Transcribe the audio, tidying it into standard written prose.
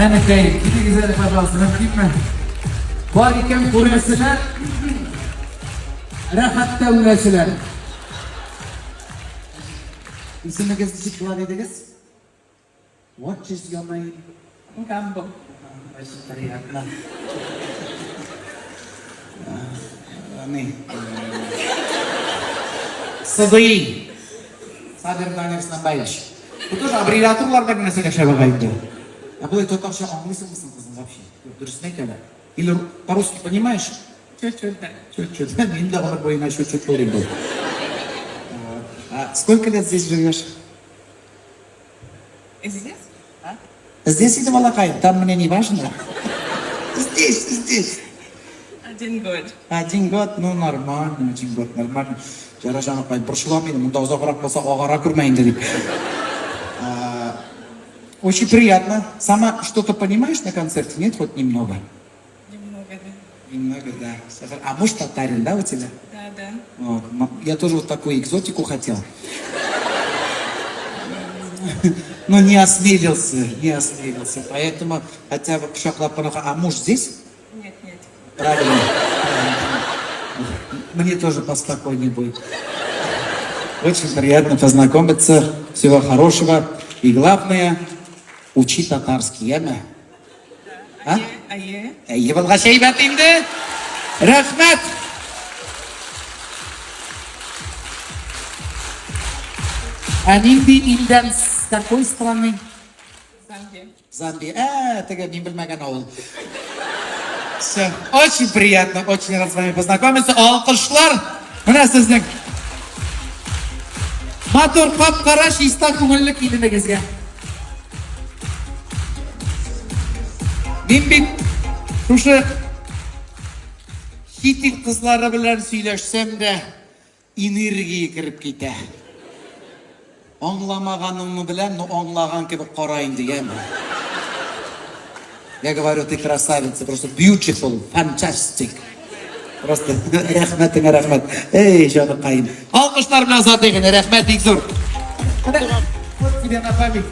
Анекей, телевизоре, пожалуйста, рамкипме. Бар екен көресілер, рахатта өлесілер. Исіміңізді жік қыла дедіңіз? What is your name? Гамбо. Очень приятно. СДИ. Садыр Данир Снабаевич. Вы тоже аббревиатуралардан нәрселер шабағайды. А былай татарша аңлайсың мысың қызым вообще? Дұрыс айтады. Или по-русски понимаешь? Чуть-чуть, да. Чуть-чуть. Мен де ғылыр бойына чуть-чуть болайын бұл. Сколько лет здесь живешь? Здесь? А? Здесь или Малакай? Там мне не важно. Здесь. 1 год. 1 год, ну нормально, 1 год, нормально. Жара жаңа қай бұршыламайды, мұнда ұзағырақ болса ағара көрмейінді деп. Очень приятно. Сама что-то понимаешь на концерте? Нет, хоть немного? Немного, да. Немного, да. А муж татарин, да, у тебя? Да, да. Вот. Я тоже вот такую экзотику хотел. Но не осмелился. Поэтому хотя бы шаклапанаха. А муж здесь? Нет. Правильно. Мне тоже поспокойнее будет. Очень приятно познакомиться. Всего хорошего. И главное, учи татарский, яма? Ае. Евалға шейбат инде. Рахмат. А нинди илден с какой страны? Замбия. Замбия. Тега не білмеген ауыл. Все. Очень приятно, очень рад с вами познакомиться. Алқышлар. Мына сіздің матур қап-қара шиста көңілі киіміңізге. Мен бит шушы шетел қызлары білән сөйләшсәм дә энергия кіріп китә. Аңламағанымны біләм, но аңлаган кебек қарайын дигән. Я говорю, ты красавица, просто beautiful, fantastic. Просто рәхмәтіңе рәхмәт. Эй, жаныкайым. Алқышлар белән зат дигән рәхмәт бик зур. Вот тебе на память.